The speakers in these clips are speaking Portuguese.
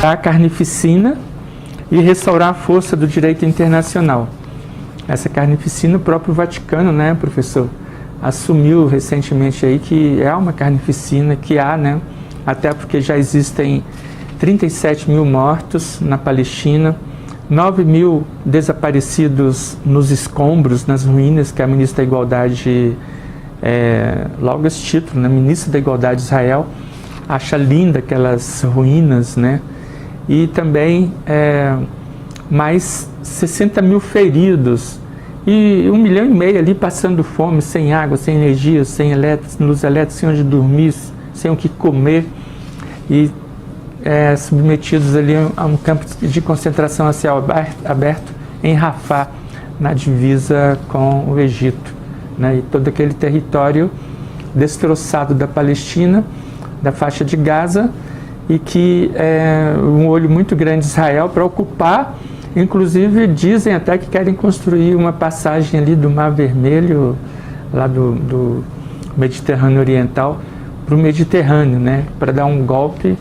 a carnificina e restaurar a força do direito internacional. Essa carnificina, o próprio Vaticano, né, professor, assumiu recentemente aí que é uma carnificina que há, né, até porque já existem 37 mil mortos na Palestina, 9 mil desaparecidos nos escombros, nas ruínas, que a ministra da Igualdade, logo esse título, né, ministra da Igualdade de Israel, acha linda aquelas ruínas, né, e também mais 60 mil feridos, e 1,5 milhão ali passando fome, sem água, sem energia, sem luz elétrica, sem onde dormir, sem o que comer, e submetidos ali a um campo de concentração a céu aberto em Rafah, na divisa com o Egito, né? E todo aquele território destroçado da Palestina, da faixa de Gaza, e que um olho muito grande de Israel para ocupar. Inclusive dizem até que querem construir uma passagem ali do Mar Vermelho, lá do Mediterrâneo Oriental, para o Mediterrâneo, né? Para dar um golpe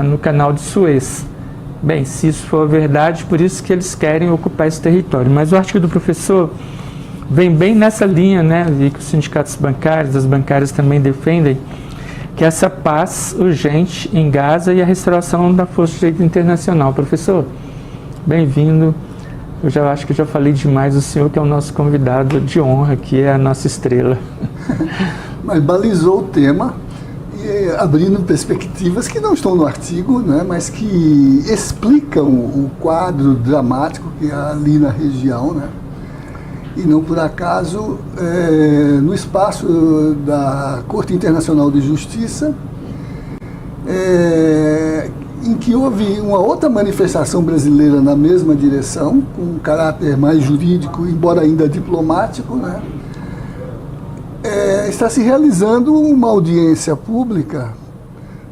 no canal de Suez. Bem, se isso for verdade, por isso que eles querem ocupar esse território. Mas o artigo do professor vem bem nessa linha, né? E que os sindicatos bancários, as bancárias também defendem, que essa paz urgente em Gaza e a restauração da força de direito internacional. Professor, bem-vindo. Eu já acho que já falei demais, o senhor que é o nosso convidado de honra, que é a nossa estrela. Mas balizou o tema, abrindo perspectivas que não estão no artigo, né, mas que explicam o quadro dramático que há ali na região, né? E não por acaso, no espaço da Corte Internacional de Justiça, em que houve uma outra manifestação brasileira na mesma direção, com um caráter mais jurídico, embora ainda diplomático, né? Está se realizando uma audiência pública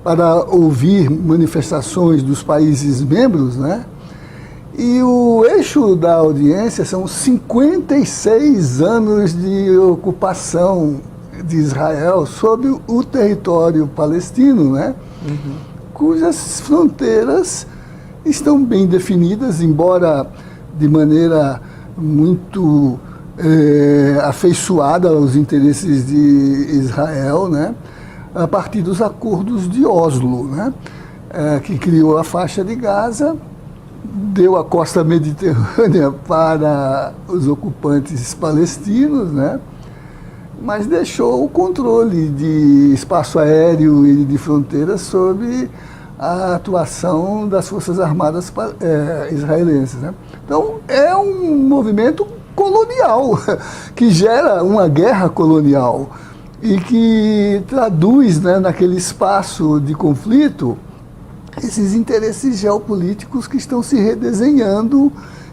para ouvir manifestações dos países membros, né? E o eixo da audiência são 56 anos de ocupação de Israel sobre o território palestino, né? Uhum. Cujas fronteiras estão bem definidas, embora de maneira muito afeiçoada aos interesses de Israel, né? A partir dos acordos de Oslo, né? Que criou a faixa de Gaza, deu a costa mediterrânea para os ocupantes palestinos, né? Mas deixou o controle de espaço aéreo e de fronteiras sob a atuação das Forças Armadas israelenses, né? Então, é um movimento colonial, que gera uma guerra colonial e que traduz, né, naquele espaço de conflito esses interesses geopolíticos que estão se redesenhando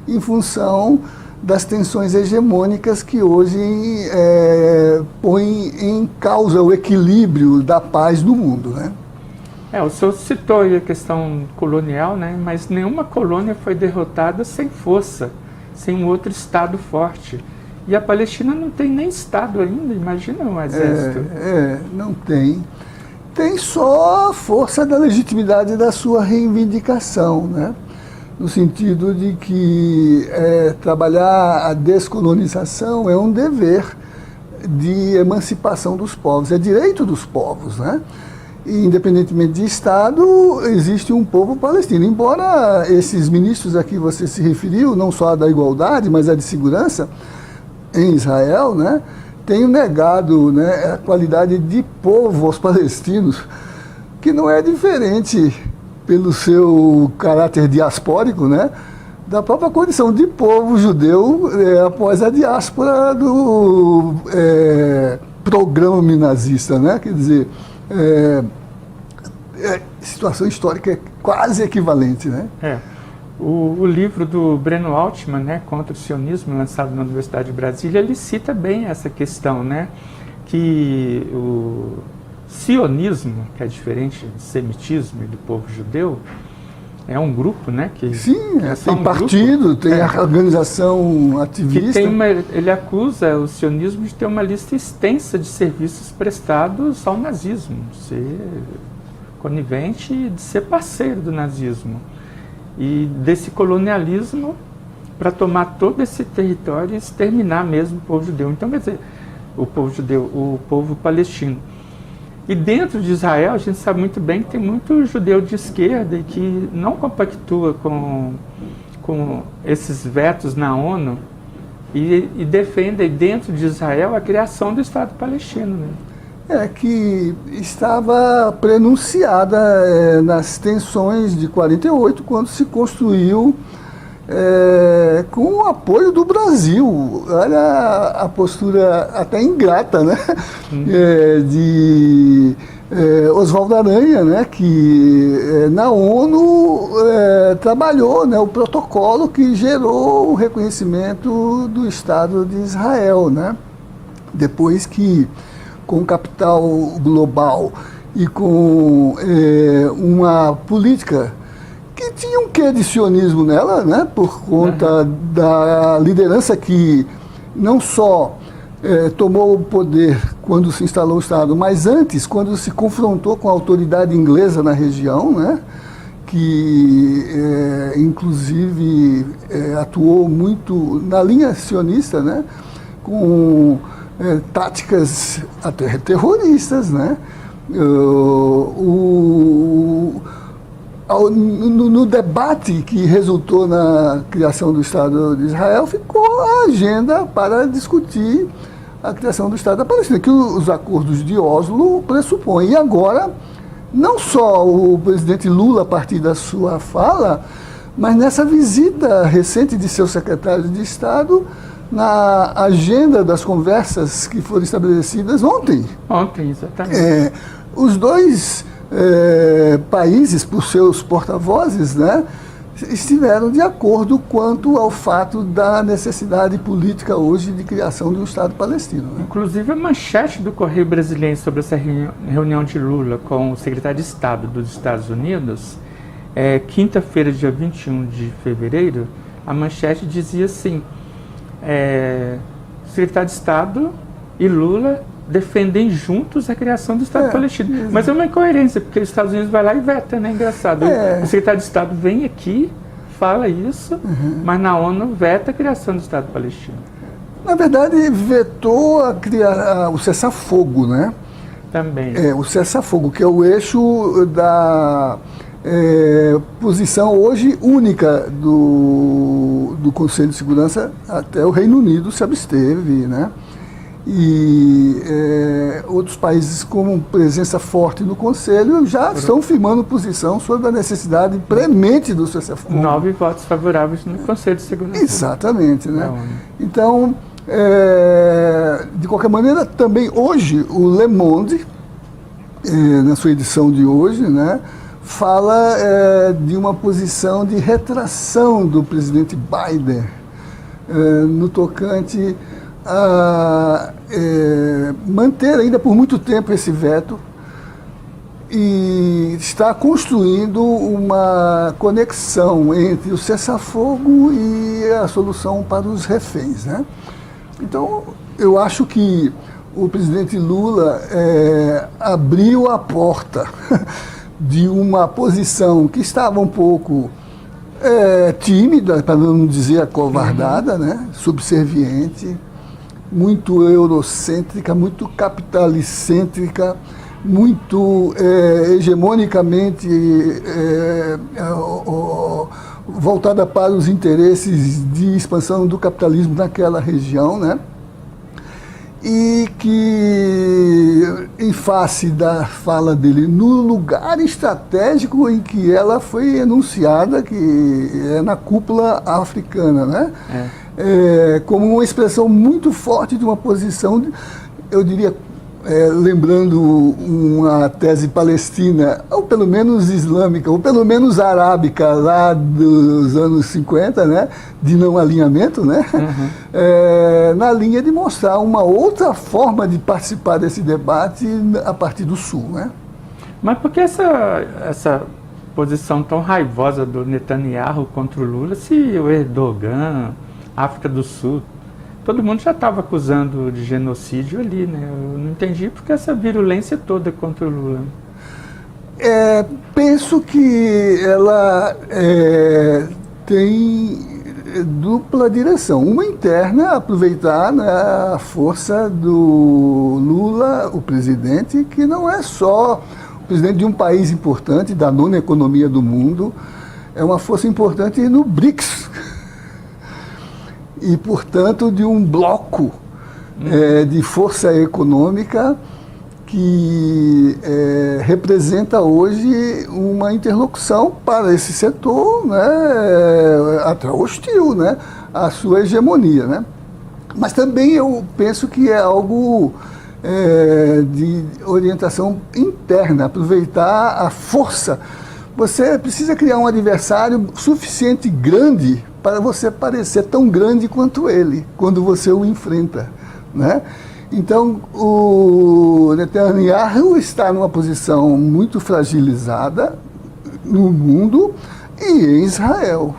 em função das tensões hegemônicas que hoje põem em causa o equilíbrio da paz no mundo, né? O senhor citou aí a questão colonial, né? Mas nenhuma colônia foi derrotada sem força, sem um outro Estado forte. E a Palestina não tem nem Estado ainda, imagina um exército. Não tem. Tem só a força da legitimidade da sua reivindicação, né? No sentido de que trabalhar a descolonização é um dever de emancipação dos povos, é direito dos povos, né? E, independentemente de Estado, existe um povo palestino. Embora esses ministros a que você se referiu, não só a da igualdade, mas a de segurança em Israel, né, tenham negado, né, a qualidade de povo aos palestinos, que não é diferente, pelo seu caráter diaspórico, né, da própria condição de povo judeu após a diáspora do programa nazista, né? Quer dizer, situação histórica é quase equivalente, né? O livro do Breno Altman, né, Contra o Sionismo, lançado na Universidade de Brasília, ele cita bem essa questão, né, que o sionismo, que é diferente do semitismo e do povo judeu, é um grupo, né? Que, sim, tem partido, grupo, tem a organização ativista. Ele acusa o sionismo de ter uma lista extensa de serviços prestados ao nazismo. conivente de ser parceiro do nazismo e desse colonialismo para tomar todo esse território e exterminar mesmo o povo judeu. Então, quer dizer, o povo judeu, o povo palestino. E dentro de Israel, a gente sabe muito bem que tem muito judeu de esquerda e que não compactua com esses vetos na ONU e defendem dentro de Israel a criação do Estado palestino, né? Que estava prenunciada nas tensões de 48, quando se construiu com o apoio do Brasil. Olha a postura até ingrata, né? De Oswaldo Aranha, né? Que na ONU trabalhou, né? O protocolo que gerou o reconhecimento do Estado de Israel, né? Depois que, com capital global e com uma política que tinha um quê de sionismo nela, né, por conta da liderança que não só tomou o poder quando se instalou o Estado, mas antes, quando se confrontou com a autoridade inglesa na região, né, que inclusive atuou muito na linha sionista, né, com táticas até terroristas, né? No debate que resultou na criação do Estado de Israel, ficou a agenda para discutir a criação do Estado da Palestina, que os acordos de Oslo pressupõem. E agora, não só o presidente Lula, a partir da sua fala, mas nessa visita recente de seu secretário de Estado, na agenda das conversas que foram estabelecidas ontem. Ontem, exatamente. Os dois países, por seus porta-vozes, né, estiveram de acordo quanto ao fato da necessidade política hoje de criação de um Estado palestino. Né? Inclusive, a manchete do Correio Brasileiro sobre essa reunião de Lula com o secretário de Estado dos Estados Unidos, quinta-feira, dia 21 de fevereiro, a manchete dizia assim: secretário de Estado e Lula defendem juntos a criação do Estado palestino. Mas é uma incoerência, porque os Estados Unidos vai lá e veta, né? Engraçado. O secretário de Estado vem aqui, fala isso, mas na ONU veta a criação do Estado palestino. Na verdade, vetou o cessar-fogo, né? Também. O cessar-fogo, que é o eixo da posição hoje única do Conselho de Segurança. Até o Reino Unido se absteve, né? E outros países com presença forte no Conselho já estão firmando posição sobre a necessidade premente do cessar-fogo. 9 votos favoráveis no Conselho de Segurança. Exatamente, né? Então, de qualquer maneira, também hoje o Le Monde, na sua edição de hoje, né, fala de uma posição de retração do presidente Biden no tocante a manter ainda por muito tempo esse veto e está construindo uma conexão entre o cessar-fogo e a solução para os reféns, né? Então, eu acho que o presidente Lula abriu a porta de uma posição que estava um pouco tímida, para não dizer acovardada, né? Subserviente, muito eurocêntrica, muito capitalicêntrica, muito hegemonicamente voltada para os interesses de expansão do capitalismo naquela região, né? E que, em face da fala dele, no lugar estratégico em que ela foi enunciada, que é na cúpula africana, né? Como uma expressão muito forte de uma posição, eu diria, lembrando uma tese palestina, ou pelo menos islâmica, ou pelo menos arábica, lá dos anos 50, né, de não alinhamento, né, na linha de mostrar uma outra forma de participar desse debate a partir do Sul. Né? Mas por que essa posição tão raivosa do Netanyahu contra o Lula, se o Erdogan, África do Sul, todo mundo já estava acusando de genocídio ali, né? Eu não entendi porque essa virulência toda contra o Lula. Penso que ela tem dupla direção. Uma interna, aproveitar, né, a força do Lula, o presidente, que não é só o presidente de um país importante, da nona economia do mundo, é uma força importante no BRICS. E, portanto, de um bloco de força econômica que representa hoje uma interlocução para esse setor, né, até hostil, né, à sua hegemonia, né? Mas também eu penso que é algo de orientação interna, aproveitar a força. Você precisa criar um adversário suficiente grande para você parecer tão grande quanto ele, quando você o enfrenta, né? Então, o Netanyahu está numa posição muito fragilizada no mundo e em Israel.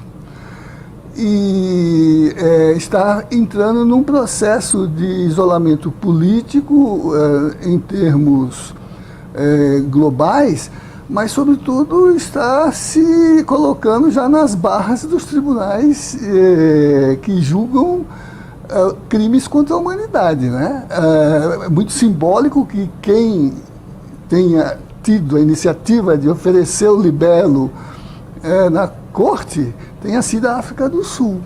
E está entrando num processo de isolamento político em termos globais, mas, sobretudo, está se colocando já nas barras dos tribunais que julgam crimes contra a humanidade, né? É muito simbólico que quem tenha tido a iniciativa de oferecer o libelo na corte tenha sido a África do Sul.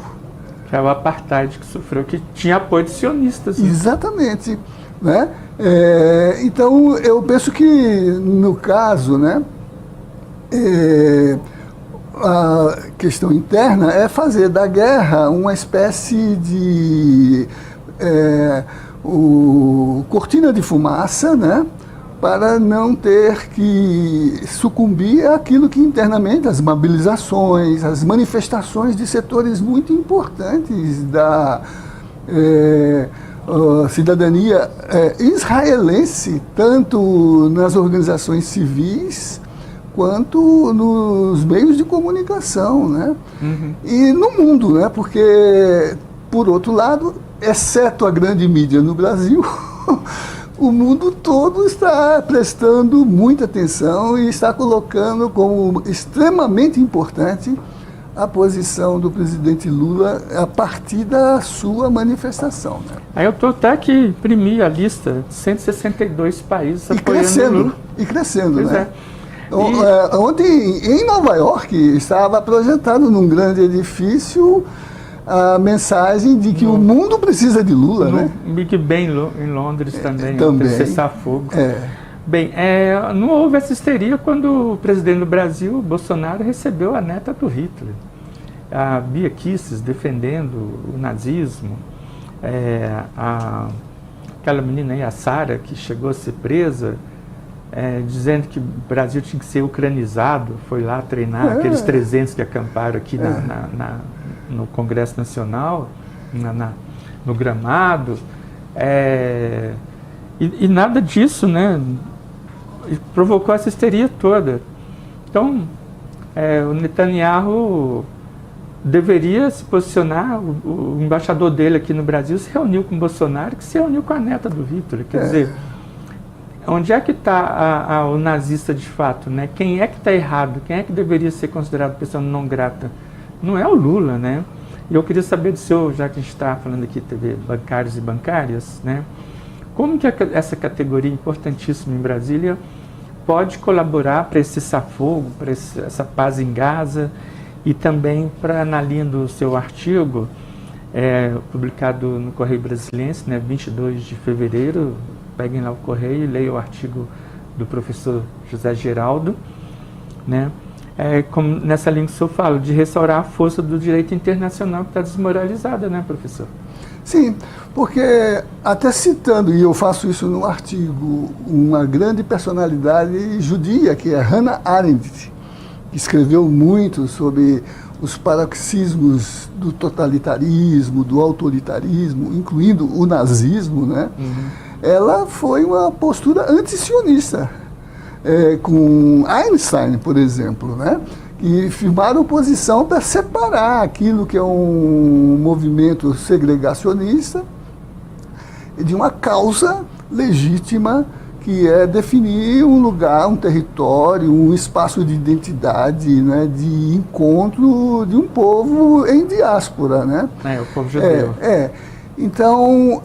Que é o apartheid que sofreu, que tinha apoio de sionistas. Né? Exatamente. Né? Então, eu penso que, no caso, né, a questão interna é fazer da guerra uma espécie de cortina de fumaça, né, para não ter que sucumbir àquilo que internamente, as mobilizações, as manifestações de setores muito importantes da cidadania israelense, tanto nas organizações civis quanto nos meios de comunicação, né? Uhum. E no mundo, né? Porque, por outro lado, exceto a grande mídia no Brasil, o mundo todo está prestando muita atenção e está colocando como extremamente importante a posição do presidente Lula a partir da sua manifestação. Né? Aí eu estou até que imprimi a lista de 162 países apoiando Lula. E crescendo, pois né? Ontem, em Nova York, estava projetado num grande edifício a mensagem de que o mundo precisa de Lula, né? Big Ben em Londres também, cessar-fogo. Bem, não houve essa histeria quando o presidente do Brasil, Bolsonaro, recebeu a neta do Hitler. A Bia Kicis defendendo o nazismo, aquela menina aí, a Sara, que chegou a ser presa, dizendo que o Brasil tinha que ser ucranizado, foi lá treinar aqueles 300 que acamparam aqui no Congresso Nacional, no Gramado, e nada disso, né, provocou essa histeria toda. Então, o Netanyahu deveria se posicionar, o embaixador dele aqui no Brasil se reuniu com o Bolsonaro, que se reuniu com a neta do Hitler, quer dizer, onde é que está o nazista de fato, né? Quem é que está errado? Quem é que deveria ser considerado pessoa não grata? Não é o Lula, né? E eu queria saber do senhor, já que a gente está falando aqui de bancários e bancárias, né? Como que essa categoria importantíssima em Brasília pode colaborar para esse cessar-fogo, para essa paz em Gaza e também para, na linha do seu artigo, publicado no Correio Brasiliense, né, 22 de fevereiro, peguem lá o Correio e leiam o artigo do professor José Geraldo, né? Como nessa linha que o senhor fala, de restaurar a força do direito internacional que está desmoralizada, né, professor? Sim, porque até citando, e eu faço isso no artigo, uma grande personalidade judia, que é Hannah Arendt, que escreveu muito sobre os paroxismos do totalitarismo, do autoritarismo, incluindo o nazismo, né? Uhum. Ela foi uma postura anti-sionista, com Einstein, por exemplo, né? E firmaram posição para separar aquilo que é um movimento segregacionista de uma causa legítima que é definir um lugar, um território, um espaço de identidade, né, de encontro de um povo em diáspora, né? O povo judeu. Então,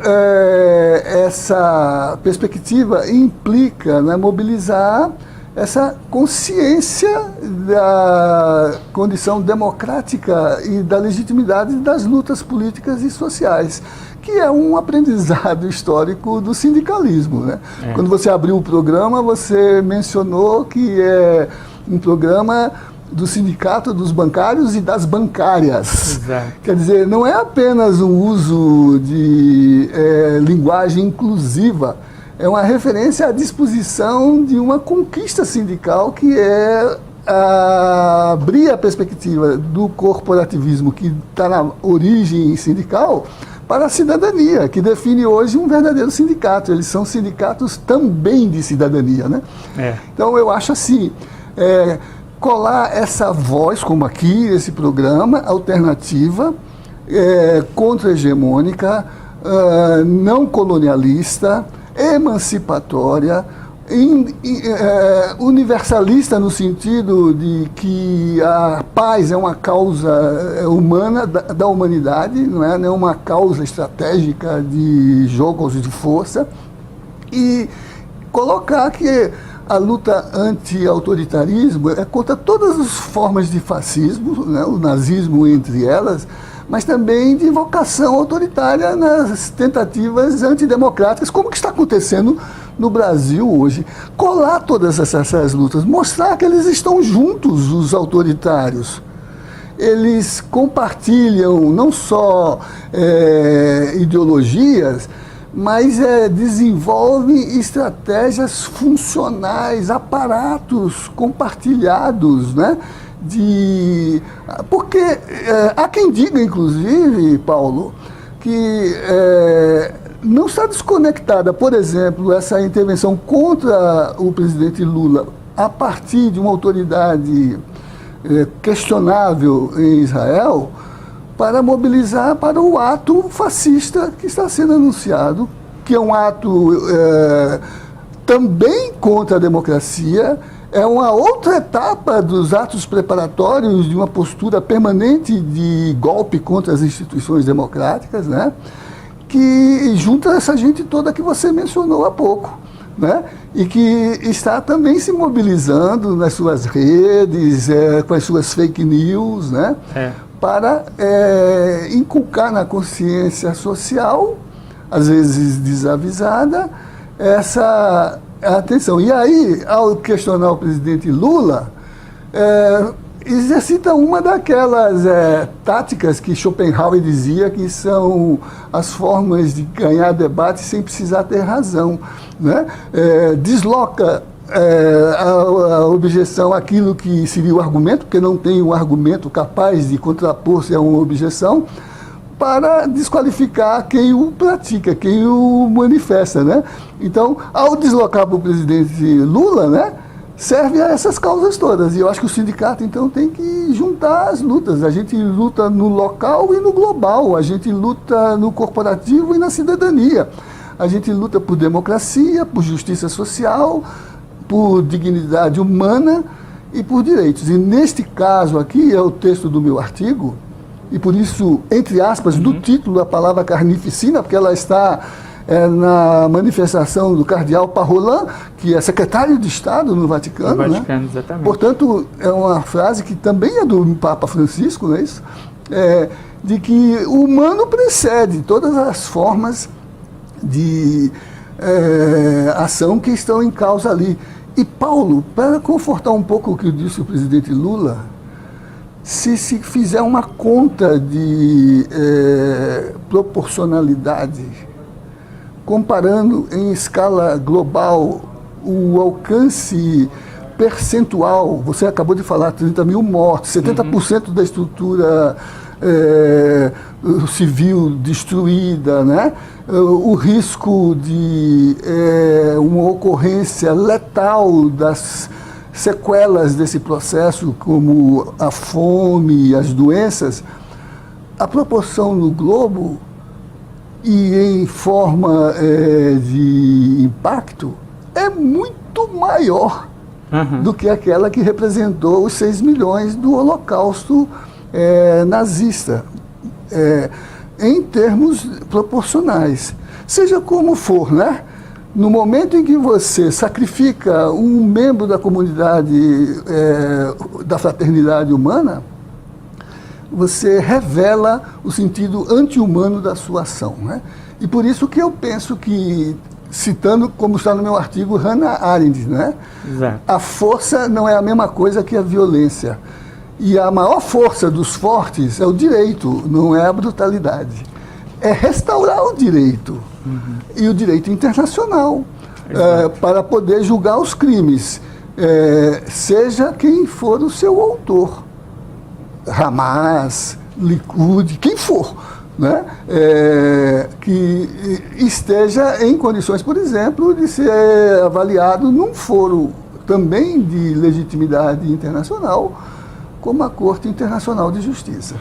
essa perspectiva implica, né, mobilizar essa consciência da condição democrática e da legitimidade das lutas políticas e sociais, que é um aprendizado histórico do sindicalismo, né? Quando você abriu o programa, você mencionou que é um programa do Sindicato dos Bancários e das Bancárias. Exato. Quer dizer, não é apenas o uso de linguagem inclusiva, é uma referência à disposição de uma conquista sindical que é abrir a perspectiva do corporativismo que está na origem sindical para a cidadania, que define hoje um verdadeiro sindicato. Eles são sindicatos também de cidadania, né? Então eu acho assim, colar essa voz, como aqui, esse programa, alternativa, contra-hegemônica, não colonialista, emancipatória, universalista no sentido de que a paz é uma causa humana da humanidade, não é uma causa estratégica de jogos de força, e colocar que a luta anti-autoritarismo é contra todas as formas de fascismo, né, o nazismo entre elas, mas também de vocação autoritária nas tentativas antidemocráticas, como que está acontecendo no Brasil hoje. Colar todas essas lutas, mostrar que eles estão juntos, os autoritários. Eles compartilham não só ideologias, mas desenvolvem estratégias funcionais, aparatos compartilhados, né? Porque há quem diga, inclusive, Paulo, que não está desconectada, por exemplo, essa intervenção contra o presidente Lula a partir de uma autoridade questionável em Israel, para mobilizar para o ato fascista que está sendo anunciado, que é um ato também contra a democracia, é uma outra etapa dos atos preparatórios de uma postura permanente de golpe contra as instituições democráticas, né? Que junta essa gente toda que você mencionou há pouco, né? E que está também se mobilizando nas suas redes, com as suas fake news, né? Para inculcar na consciência social, às vezes desavisada, essa atenção. E aí, ao questionar o presidente Lula, exercita uma daquelas táticas que Schopenhauer dizia que são as formas de ganhar debate sem precisar ter razão, né? Desloca a objeção aquilo que seria o argumento, porque não tem um argumento capaz de contrapor-se a uma objeção, para desqualificar quem o pratica, quem o manifesta, né? Então, ao deslocar para o presidente Lula, né, serve a essas causas todas. E eu acho que o sindicato, então, tem que juntar as lutas. A gente luta no local e no global. A gente luta no corporativo e na cidadania. A gente luta por democracia, por justiça social, por dignidade humana e por direitos. E neste caso aqui, é o texto do meu artigo, e por isso, entre aspas, do título, a palavra carnificina, porque ela está na manifestação do cardeal Parolin, que é secretário de Estado no Vaticano. No Vaticano, né? Exatamente. Portanto, é uma frase que também é do Papa Francisco, não é isso? De que o humano precede todas as formas de ação que estão em causa ali. E, Paulo, para confortar um pouco o que disse o presidente Lula, se fizer uma conta de proporcionalidade, comparando em escala global o alcance percentual, você acabou de falar 30 mil mortos, 70% da estrutura civil destruída, né? O risco de uma ocorrência letal das sequelas desse processo, como a fome e as doenças, a proporção no globo e em forma de impacto é muito maior do que aquela que representou os 6 milhões do Holocausto nazista, em termos proporcionais. Seja como for, né? No momento em que você sacrifica um membro da comunidade, da fraternidade humana, você revela o sentido anti-humano da sua ação, né? E por isso que eu penso que, citando, como está no meu artigo, Hannah Arendt, né? Exato. A força não é a mesma coisa que a violência. E a maior força dos fortes é o direito, não é a brutalidade. É restaurar o direito, e o direito internacional, para poder julgar os crimes, seja quem for o seu autor. Hamas, Likud, quem for, né? Que esteja em condições, por exemplo, de ser avaliado num foro também de legitimidade internacional, como a Corte Internacional de Justiça.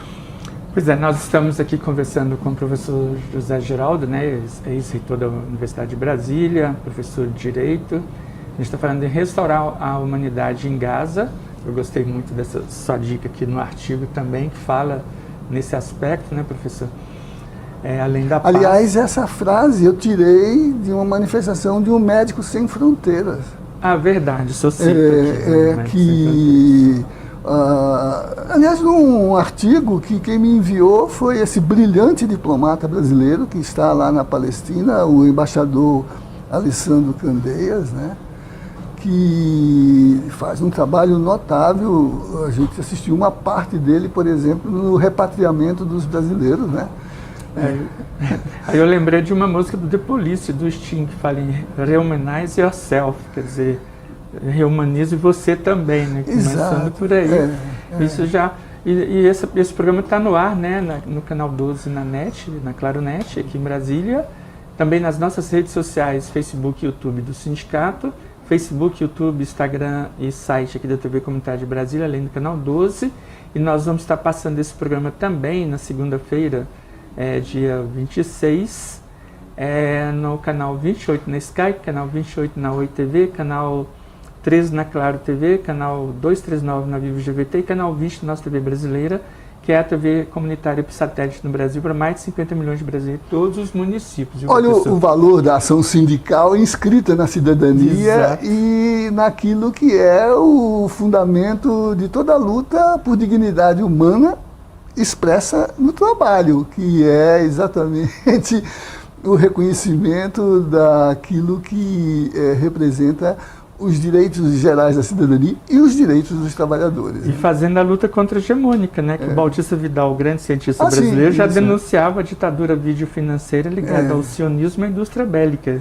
Pois é, nós estamos aqui conversando com o professor José Geraldo, né, ex-reitor da Universidade de Brasília, professor de Direito. A gente está falando de restaurar a humanidade em Gaza. Eu gostei muito dessa sua dica aqui no artigo também, que fala nesse aspecto, né, professor? Além da paz. Aliás, essa frase eu tirei de uma manifestação de um Médicos Sem Fronteiras. Ah, verdade, sou cita aqui. Aliás, num artigo que quem me enviou foi esse brilhante diplomata brasileiro que está lá na Palestina, o embaixador Alessandro Candeias, né? Que faz um trabalho notável. A gente assistiu uma parte dele, por exemplo, no repatriamento dos brasileiros, né? Aí eu lembrei de uma música do The Police, do Sting, que fala em rehumanize yourself, quer dizer, rehumanize você também, né? Começando por aí. Isso já, e esse programa está no ar, né? No canal 12 na NET, na Claro Net, aqui em Brasília. Também nas nossas redes sociais, Facebook e YouTube do Sindicato, Facebook, YouTube, Instagram e site aqui da TV Comunitária de Brasília, além do canal 12. E nós vamos estar passando esse programa também na segunda-feira, dia 26, no canal 28 na Sky, canal 28 na Oi TV, canal 13 na Claro TV, canal 239 na Vivo GVT e canal 20 na nossa TV brasileira, que é a TV comunitária por satélite no Brasil para mais de 50 milhões de brasileiros, todos os municípios. Olha o valor da ação sindical inscrita na cidadania. Exato. E naquilo que é o fundamento de toda a luta por dignidade humana expressa no trabalho, que é exatamente o reconhecimento daquilo que representa os direitos gerais da cidadania e os direitos dos trabalhadores. E fazendo a luta contra-hegemônica, né? Que o Bautista Vidal, o grande cientista brasileiro, já denunciava a ditadura videofinanceira ligada ao sionismo e à indústria bélica.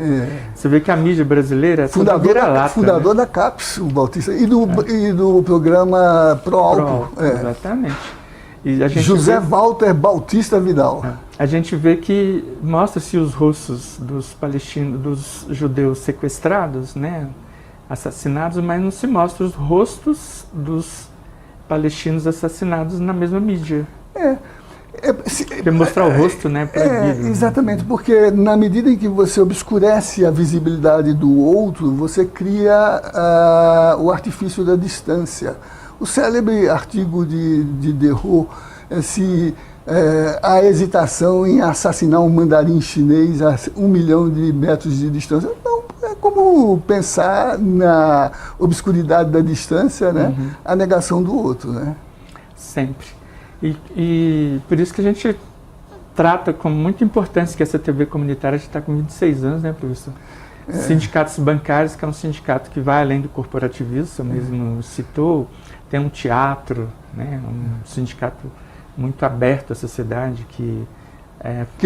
Você vê que a mídia brasileira é fundador da CAPES, o Bautista, e do programa Pro-Álcool. Exatamente. E a gente José Walter Bautista Vidal. A gente vê que mostra-se os rostos dos palestinos, dos judeus sequestrados, né? Assassinados, mas não se mostra os rostos dos palestinos assassinados na mesma mídia. Porque mostrar o rosto, né, proibido. Exatamente, porque na medida em que você obscurece a visibilidade do outro, você cria o artifício da distância. O célebre artigo de Derrou, se a hesitação em assassinar um mandarim chinês a 1 milhão de metros de distância, não, é como pensar na obscuridade da distância, né? A negação do outro, né? Sempre. E por isso que a gente trata com muita importância que essa TV comunitária já está com 26 anos, né, professor? Sindicatos bancários, que é um sindicato que vai além do corporativismo, você mesmo citou, tem um teatro, né, um sindicato muito aberto à sociedade, que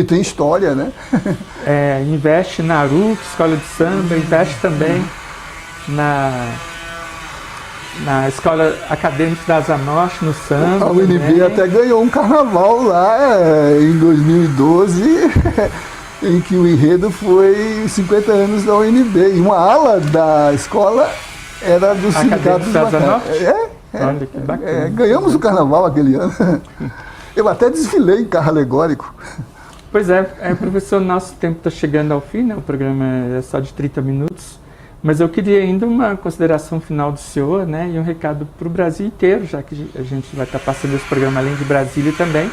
tem história, né? Investe na ARUC, Escola de Samba, investe também na Escola Acadêmica da Asa Norte, no samba. A UNB até ganhou um carnaval lá em 2012, em que o enredo foi 50 anos da UNB. E uma ala da escola era do Sindicato da Asa Norte? Olha que bacana. Ganhamos o carnaval aquele ano. Eu até desfilei em carro alegórico. Pois professor, nosso tempo está chegando ao fim, né? O programa é só de 30 minutos. Mas eu queria ainda uma consideração final do senhor, né, e um recado para o Brasil inteiro, já que a gente vai estar passando esse programa além de Brasília também,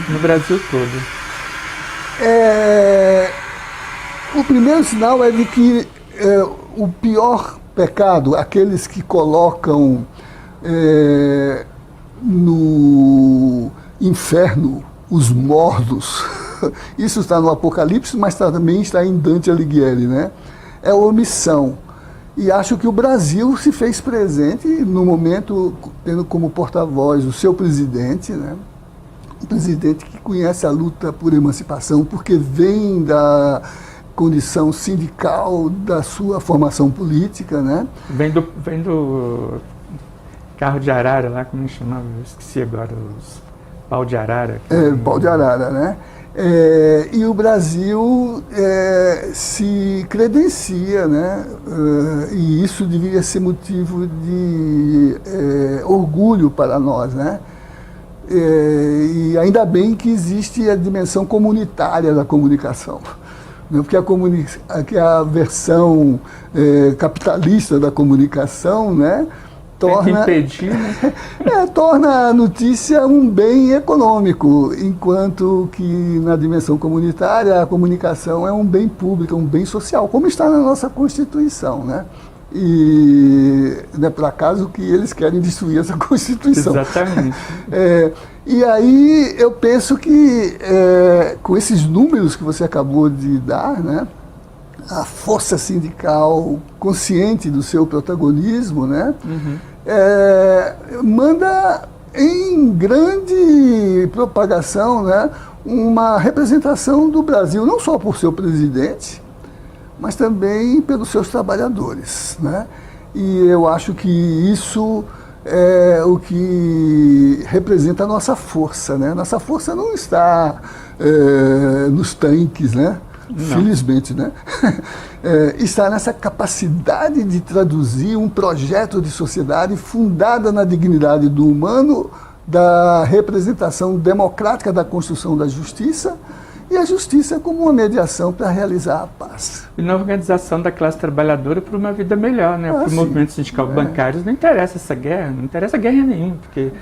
no Brasil todo. O primeiro sinal é de que o pior pecado, aqueles que colocam no inferno os mortos, isso está no Apocalipse, mas também está em Dante Alighieri, né? É a omissão. E acho que o Brasil se fez presente no momento, tendo como porta-voz o seu presidente, né? Um presidente que conhece a luta por emancipação, porque vem da condição sindical da sua formação política, né? Vem do carro de arara lá, como chamava? Eu esqueci agora, os pau de arara. Pau de arara, né? E o Brasil se credencia, né? E isso deveria ser motivo de orgulho para nós, né? E ainda bem que existe a dimensão comunitária da comunicação, né? Porque a versão capitalista da comunicação, né, torna a notícia um bem econômico, enquanto que na dimensão comunitária a comunicação é um bem público, um bem social, como está na nossa Constituição, né? E não é por acaso que eles querem destruir essa Constituição. Exatamente. E aí eu penso que com esses números que você acabou de dar, né, a força sindical consciente do seu protagonismo, né, manda em grande propagação, né, uma representação do Brasil, não só por seu presidente, mas também pelos seus trabalhadores, né? E eu acho que isso é o que representa a nossa força, né? Nossa força não está nos tanques, né? Não. Felizmente, né? Está nessa capacidade de traduzir um projeto de sociedade fundada na dignidade do humano, da representação democrática da construção da justiça, e a justiça como uma mediação para realizar a paz. E na organização da classe trabalhadora para uma vida melhor, né? Para o movimento sindical bancário não interessa essa guerra, não interessa guerra nenhuma, porque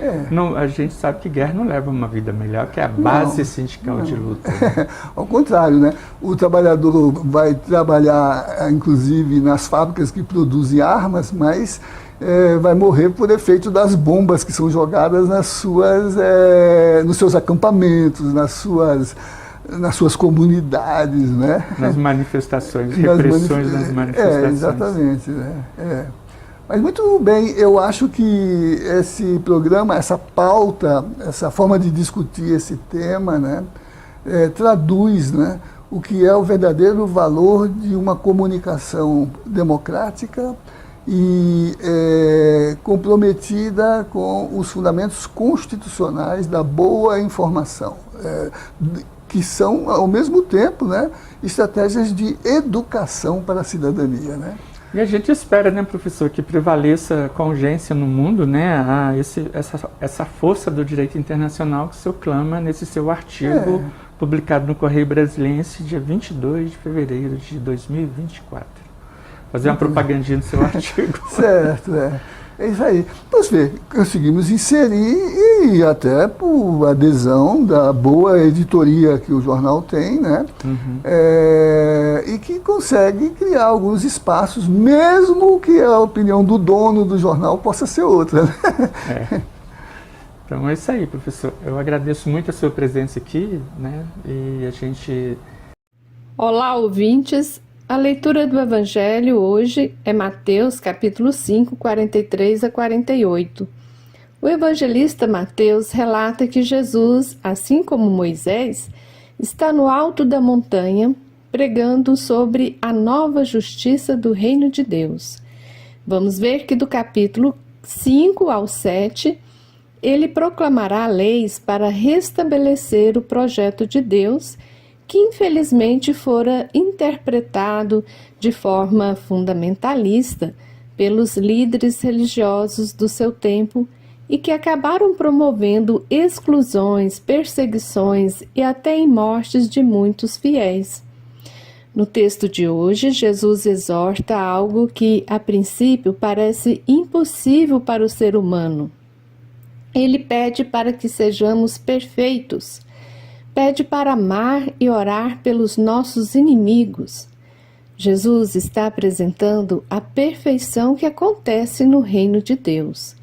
a gente sabe que guerra não leva a uma vida melhor, que é a base sindical de luta. Né? Ao contrário, né? O trabalhador vai trabalhar, inclusive, nas fábricas que produzem armas, mas vai morrer por efeito das bombas que são jogadas nos seus acampamentos, nas suas comunidades, né? Nas manifestações, repressões nas manifestações. Exatamente. Né? Mas muito bem, eu acho que esse programa, essa pauta, essa forma de discutir esse tema, né, traduz, né, o que é o verdadeiro valor de uma comunicação democrática e comprometida com os fundamentos constitucionais da boa informação. Que são, ao mesmo tempo, né, estratégias de educação para a cidadania. Né? E a gente espera, né, professor, que prevaleça com urgência no mundo, né, essa força do direito internacional que o senhor clama nesse seu artigo publicado no Correio Brasiliense, dia 22 de fevereiro de 2024. Fazer uma propagandinha do seu artigo. Certo, É isso aí. Nós conseguimos inserir, e até por adesão da boa editoria que o jornal tem, né? E que consegue criar alguns espaços, mesmo que a opinião do dono do jornal possa ser outra. Né? Então é isso aí, professor. Eu agradeço muito a sua presença aqui, né? E a gente... Olá, ouvintes. A leitura do Evangelho hoje é Mateus, capítulo 5, 43 a 48. O evangelista Mateus relata que Jesus, assim como Moisés, está no alto da montanha, pregando sobre a nova justiça do reino de Deus. Vamos ver que do capítulo 5 ao 7, ele proclamará leis para restabelecer o projeto de Deus, que infelizmente fora interpretado de forma fundamentalista pelos líderes religiosos do seu tempo e que acabaram promovendo exclusões, perseguições e até em mortes de muitos fiéis. No texto de hoje, Jesus exorta algo que, a princípio, parece impossível para o ser humano. Ele pede para que sejamos perfeitos, pede para amar e orar pelos nossos inimigos. Jesus está apresentando a perfeição que acontece no reino de Deus.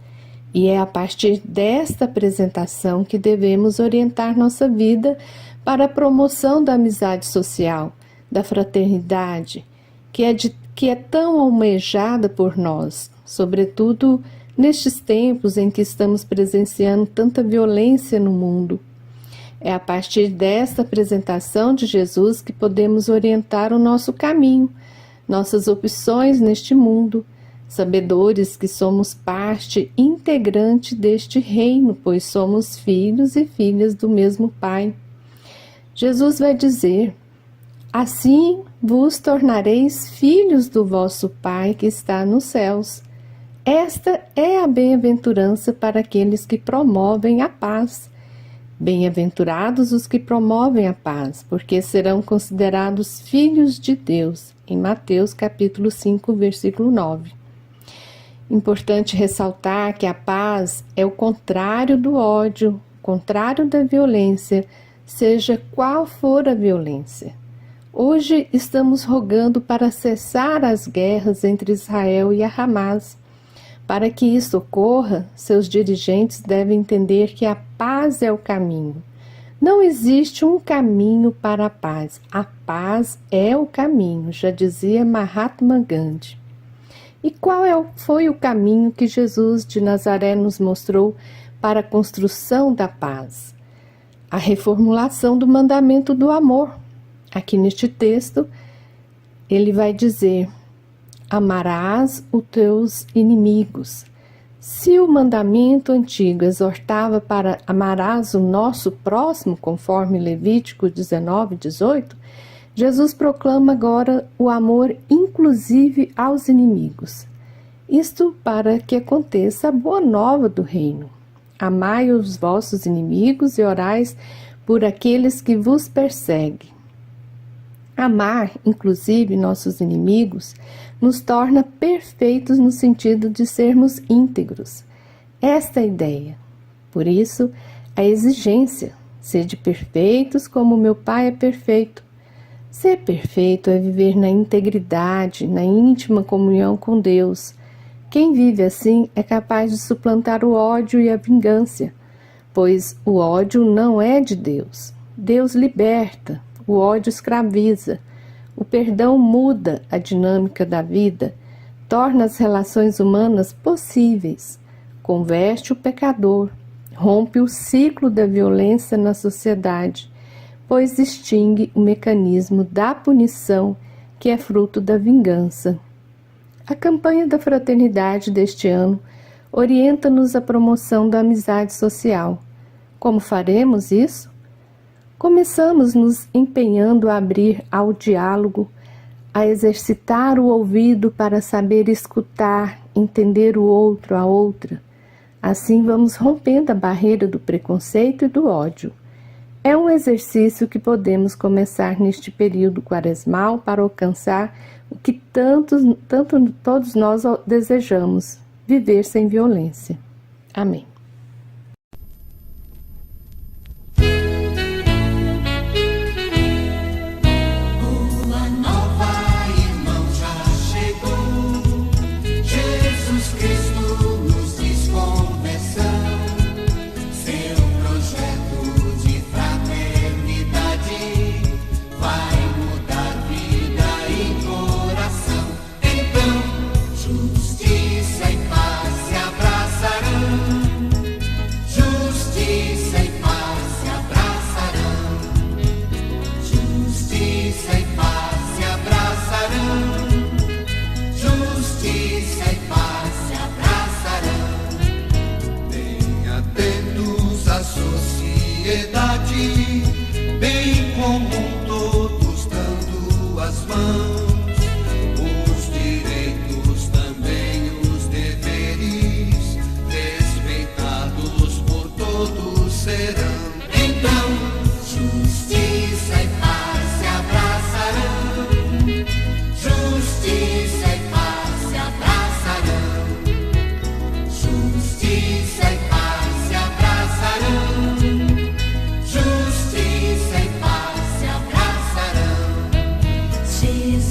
E é a partir desta apresentação que devemos orientar nossa vida para a promoção da amizade social, da fraternidade, que é tão almejada por nós, sobretudo nestes tempos em que estamos presenciando tanta violência no mundo. É a partir desta apresentação de Jesus que podemos orientar o nosso caminho, nossas opções neste mundo, sabedores que somos parte integrante deste reino, pois somos filhos e filhas do mesmo Pai. Jesus vai dizer: assim vos tornareis filhos do vosso Pai que está nos céus. Esta é a bem-aventurança para aqueles que promovem a paz. Bem-aventurados os que promovem a paz, porque serão considerados filhos de Deus. Em Mateus capítulo 5, versículo 9. Importante ressaltar que a paz é o contrário do ódio, contrário da violência, seja qual for a violência. Hoje estamos rogando para cessar as guerras entre Israel e a Hamas. Para que isso ocorra, seus dirigentes devem entender que a paz é o caminho. Não existe um caminho para a paz é o caminho, já dizia Mahatma Gandhi. E qual foi o caminho que Jesus de Nazaré nos mostrou para a construção da paz? A reformulação do mandamento do amor. Aqui neste texto, ele vai dizer: amarás os teus inimigos. Se o mandamento antigo exortava para amarás o nosso próximo, conforme Levítico 19:18, Jesus proclama agora o amor inclusive aos inimigos. Isto para que aconteça a boa nova do reino. Amai os vossos inimigos e orais por aqueles que vos perseguem. Amar, inclusive, nossos inimigos, nos torna perfeitos no sentido de sermos íntegros. Esta é a ideia. Por isso, a exigência: sede perfeitos como meu Pai é perfeito. Ser perfeito é viver na integridade, na íntima comunhão com Deus. Quem vive assim é capaz de suplantar o ódio e a vingança, pois o ódio não é de Deus. Deus liberta, o ódio escraviza. O perdão muda a dinâmica da vida, torna as relações humanas possíveis, converte o pecador, rompe o ciclo da violência na sociedade, pois extingue o mecanismo da punição que é fruto da vingança. A campanha da fraternidade deste ano orienta-nos à promoção da amizade social. Como faremos isso? Começamos nos empenhando a abrir ao diálogo, a exercitar o ouvido para saber escutar, entender o outro, a outra. Assim vamos rompendo a barreira do preconceito e do ódio. É um exercício que podemos começar neste período quaresmal para alcançar o que tanto todos nós desejamos: viver sem violência. Amém. Justiça e paz se abraçarão.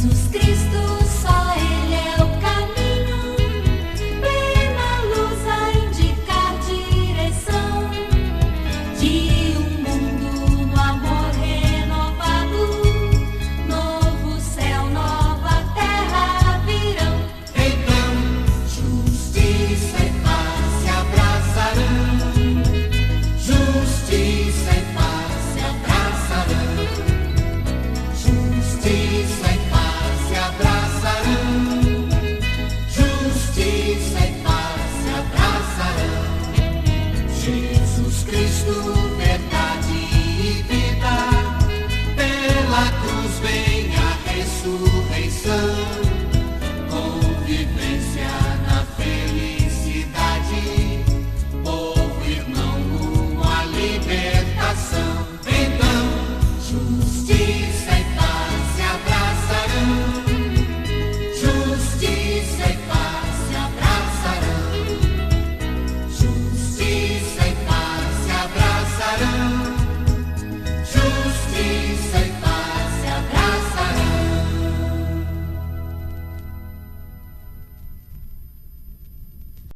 Jesus Cristo.